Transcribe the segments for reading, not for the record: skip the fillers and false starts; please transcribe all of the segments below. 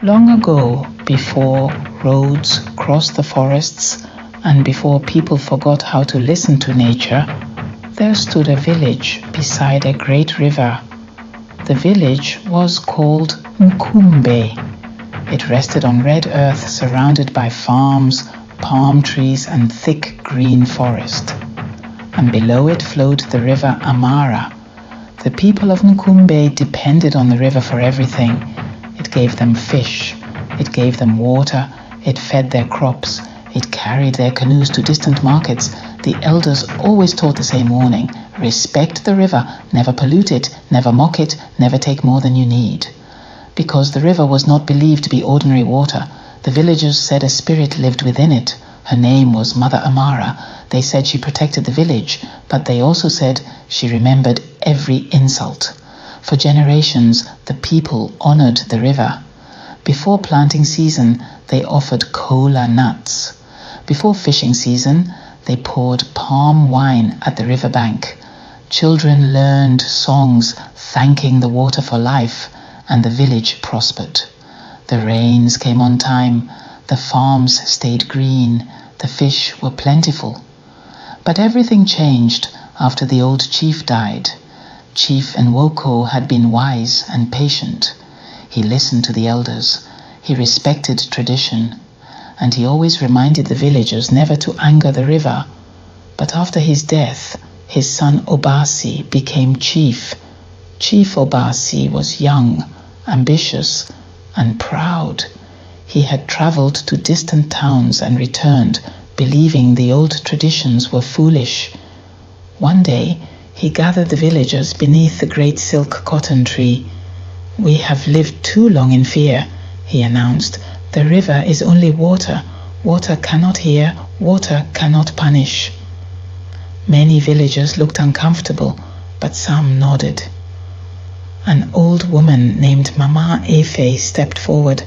Long ago, before roads crossed the forests and before people forgot how to listen to nature, there stood a village beside a great river. The village was called Nkumbe. It rested on red earth surrounded by farms, palm trees and thick green forest. And below it flowed the River Amara. The people of Nkumbe depended on the river for everything. It gave them fish, it gave them water, it fed their crops, it carried their canoes to distant markets. The elders always taught the same warning: respect the river, never pollute it, never mock it, never take more than you need. Because the river was not believed to be ordinary water, the villagers said a spirit lived within it. Her name was Mother Amara. They said she protected the village, but they also said she remembered every insult. For generations, the people honored the river. Before planting season, they offered cola nuts. Before fishing season, they poured palm wine at the riverbank. Children learned songs thanking the water for life, and the village prospered. The rains came on time, the farms stayed green, the fish were plentiful. But everything changed after the old chief died. Chief Nwoko had been wise and patient. He listened to the elders. He respected tradition. And he always reminded the villagers never to anger the river. But after his death, his son Obasi became chief. Chief Obasi was young, ambitious, and proud. He had traveled to distant towns and returned, believing the old traditions were foolish. One day, he gathered the villagers beneath the great silk cotton tree. "We have lived too long in fear," he announced. "The river is only water. Water cannot hear, water cannot punish." Many villagers looked uncomfortable, but some nodded. An old woman named Mama Efe stepped forward.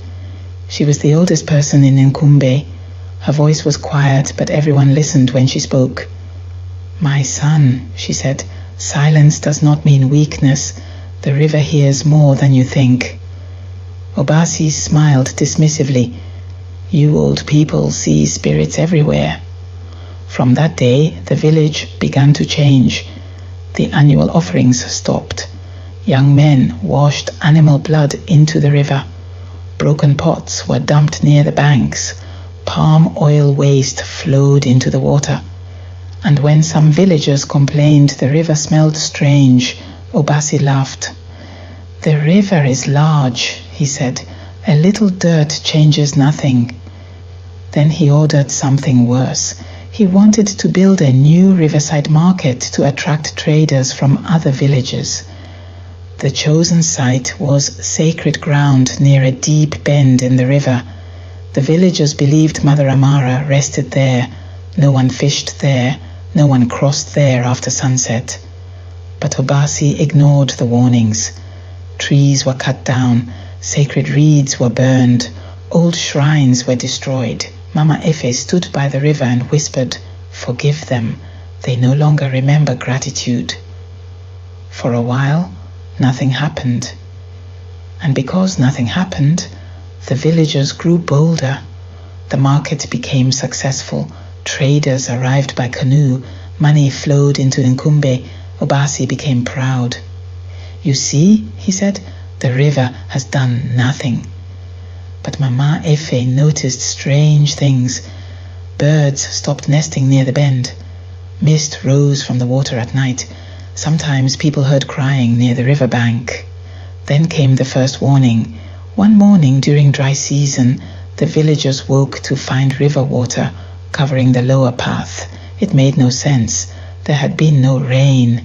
She was the oldest person in Nkumbe. Her voice was quiet, but everyone listened when she spoke. "My son," she said, "silence does not mean weakness. The river hears more than you think." Obasi smiled dismissively. "You old people see spirits everywhere." From that day, the village began to change. The annual offerings stopped. Young men washed animal blood into the river. Broken pots were dumped near the banks. Palm oil waste flowed into the water. And when some villagers complained the river smelled strange, Obasi laughed. "The river is large," he said. "A little dirt changes nothing." Then he ordered something worse. He wanted to build a new riverside market to attract traders from other villages. The chosen site was sacred ground near a deep bend in the river. The villagers believed Mother Amara rested there. No one fished there. No one crossed there after sunset. But Obasi ignored the warnings. Trees were cut down. Sacred reeds were burned. Old shrines were destroyed. Mama Efe stood by the river and whispered, "Forgive them. They no longer remember gratitude." For a while, nothing happened. And because nothing happened, the villagers grew bolder. The market became successful. Traders arrived by canoe. Money flowed into Nkumbe. Obasi became proud. "You see," he said, "the river has done nothing." But Mama Efe noticed strange things. Birds stopped nesting near the bend. Mist rose from the water at night. Sometimes people heard crying near the riverbank. Then came the first warning. One morning during dry season, the villagers woke to find river water covering the lower path. It made no sense. There had been no rain.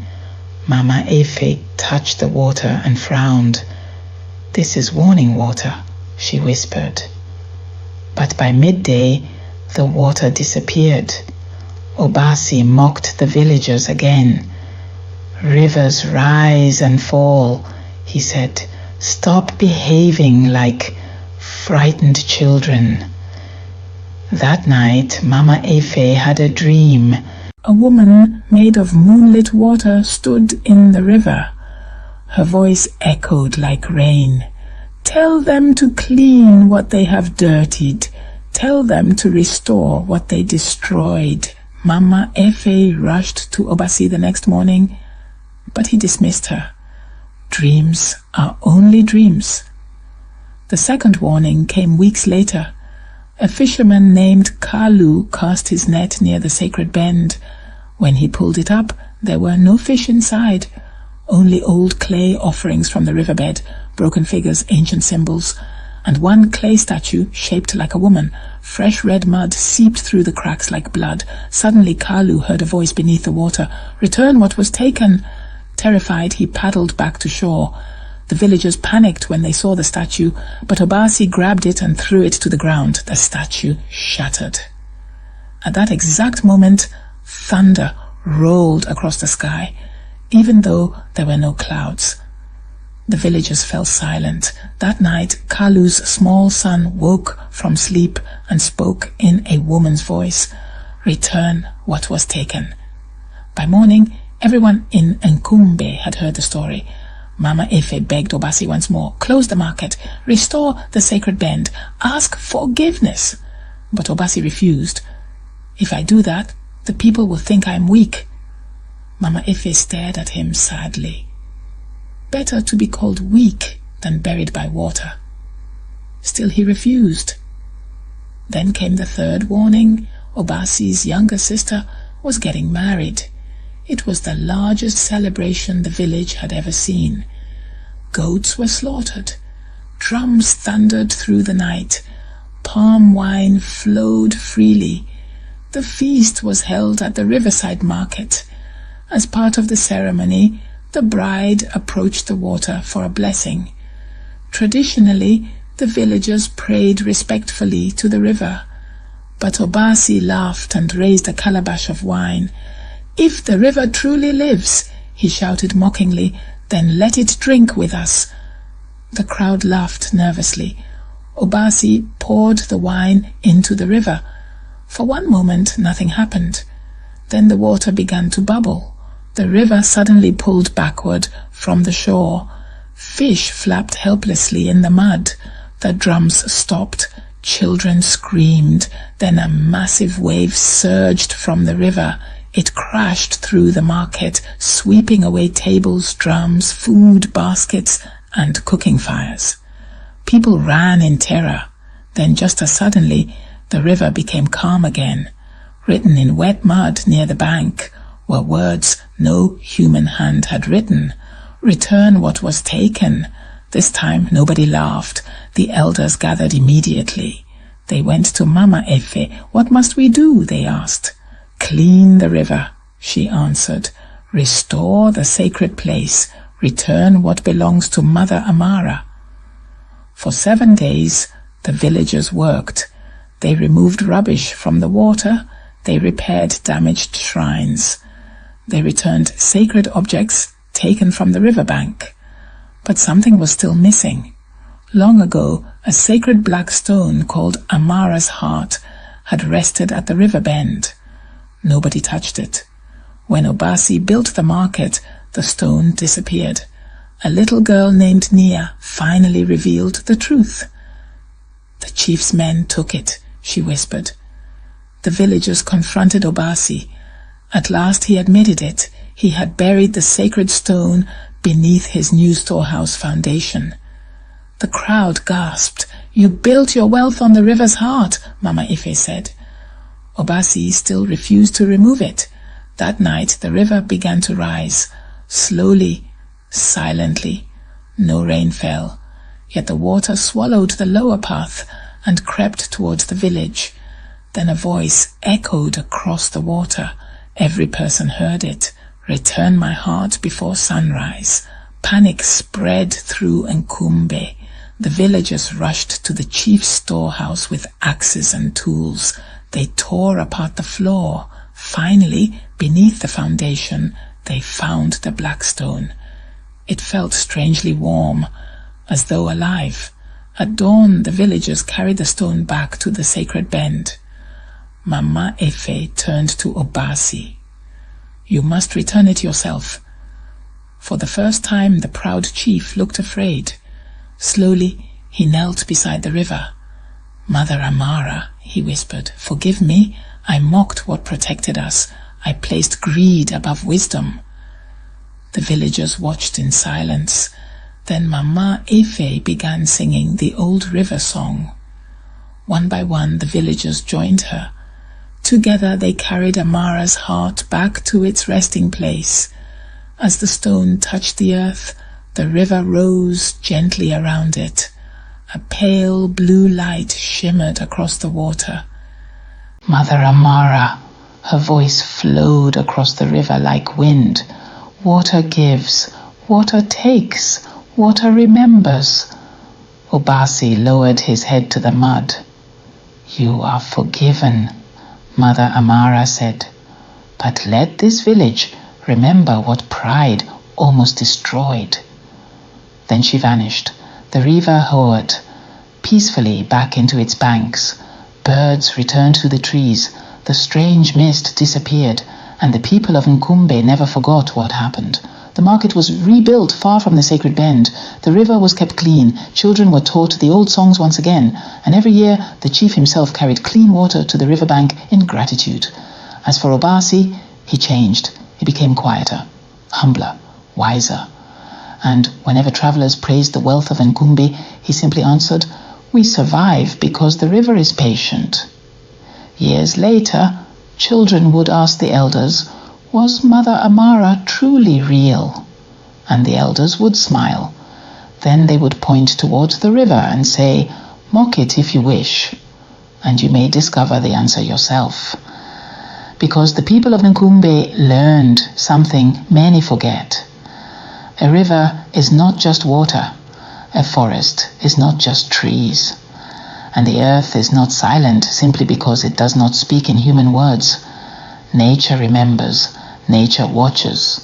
Mama Efe touched the water and frowned. "This is warning water," she whispered. But by midday, the water disappeared. Obasi mocked the villagers again. "Rivers rise and fall," he said. "Stop behaving like frightened children." That night, Mama Efe had a dream. A woman made of moonlit water stood in the river. Her voice echoed like rain. Tell them to clean what they have dirtied. Tell them to restore what they destroyed. Mama Efe rushed to Obasi the next morning, but he dismissed her. Dreams are only dreams. The second warning came weeks later. A fisherman named Kalu cast his net near the sacred bend. When he pulled it up, there were no fish inside, only old clay offerings from the riverbed, broken figures, ancient symbols, and one clay statue shaped like a woman. Fresh red mud seeped through the cracks like blood. Suddenly Kalu heard a voice beneath the water. "Return what was taken." Terrified, he paddled back to shore. The villagers panicked when they saw the statue, but Obasi grabbed it and threw it to the ground. The statue shattered. At that exact moment, thunder rolled across the sky, even though there were no clouds. The villagers fell silent. That night, Kalu's small son woke from sleep and spoke in a woman's voice. "Return what was taken." By morning, everyone in Nkumbe had heard the story. Mama Efe begged Obasi once more, "Close the market, restore the sacred bend, ask forgiveness." But Obasi refused. "If I do that, the people will think I am weak." Mama Efe stared at him sadly. Better to be called weak than buried by water. Still he refused. Then came the third warning. Obasi's younger sister was getting married. It was the largest celebration the village had ever seen. Goats were slaughtered. Drums thundered through the night. Palm wine flowed freely. The feast was held at the riverside market. As part of the ceremony, the bride approached the water for a blessing. Traditionally, the villagers prayed respectfully to the river. But Obasi laughed and raised a calabash of wine. "If the river truly lives," he shouted mockingly, "then let it drink with us." The crowd laughed nervously. Obasi poured the wine into the river. For one moment, nothing happened. Then the water began to bubble. The river suddenly pulled backward from the shore. Fish flapped helplessly in the mud. The drums stopped. Children screamed. Then a massive wave surged from the river. It crashed through the market, sweeping away tables, drums, food baskets, and cooking fires. People ran in terror. Then just as suddenly, the river became calm again. Written in wet mud near the bank were words no human hand had written. "Return what was taken." This time nobody laughed. The elders gathered immediately. They went to Mama Efe. "What must we do?" they asked. "Clean the river," she answered. "Restore the sacred place. Return what belongs to Mother Amara." For 7 days, the villagers worked. They removed rubbish from the water. They repaired damaged shrines. They returned sacred objects taken from the riverbank. But something was still missing. Long ago, a sacred black stone called Amara's heart had rested at the river bend. Nobody touched it. When Obasi built the market, the stone disappeared. A little girl named Nia finally revealed the truth. "The chief's men took it," she whispered. The villagers confronted Obasi. At last he admitted it. He had buried the sacred stone beneath his new storehouse foundation. The crowd gasped. "You built your wealth on the river's heart," Mama Efe said. Obasi still refused to remove it. That night the river began to rise, slowly, silently. No rain fell, yet the water swallowed the lower path and crept towards the village. Then a voice echoed across the water. Every person heard it. "Return my heart before sunrise." Panic spread through Nkumbe. The villagers rushed to the chief's storehouse with axes and tools. They tore apart the floor. Finally, beneath the foundation, they found the black stone. It felt strangely warm, as though alive. At dawn, the villagers carried the stone back to the sacred bend. Mama Efe turned to Obasi. "You must return it yourself." For the first time, the proud chief looked afraid. Slowly, He knelt beside the river. "Mother Amara," he whispered, "forgive me. I mocked what protected us. I placed greed above wisdom." The villagers watched in silence. Then Mama Ife began singing the old river song. One by one, the villagers joined her. Together they carried Amara's heart back to its resting place. As the stone touched the earth, the river rose gently around it. A pale blue light shimmered across the water. "Mother Amara," her voice flowed across the river like wind. "Water gives, water takes, water remembers." Obasi lowered his head to the mud. "You are forgiven," Mother Amara said. "But let this village remember what pride almost destroyed." Then she vanished. The river hovered peacefully back into its banks. Birds returned to the trees. The strange mist disappeared, and the people of Nkumbe never forgot what happened. The market was rebuilt far from the sacred bend. The river was kept clean. Children were taught the old songs once again, and every year the chief himself carried clean water to the riverbank in gratitude. As for Obasi, he changed. He became quieter, humbler, wiser. And whenever travelers praised the wealth of Nkumbe, he simply answered, "We survive because the river is patient." Years later, children would ask the elders, "Was Mother Amara truly real?" And the elders would smile. Then they would point towards the river and say, "Mock it if you wish." And you may discover the answer yourself. Because the people of Nkumbe learned something many forget. A river is not just water. A forest is not just trees. And the earth is not silent simply because it does not speak in human words. Nature remembers. Nature watches.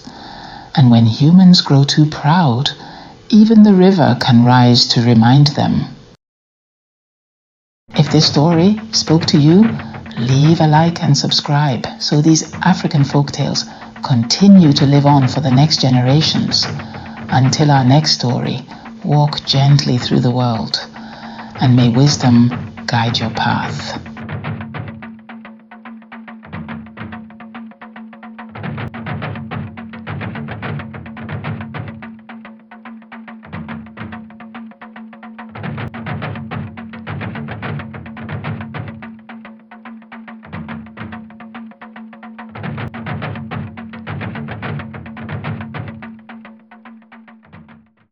And when humans grow too proud, even the river can rise to remind them. If this story spoke to you, leave a like and subscribe so these African folktales continue to live on for the next generations. Until our next story, walk gently through the world, and may wisdom guide your path.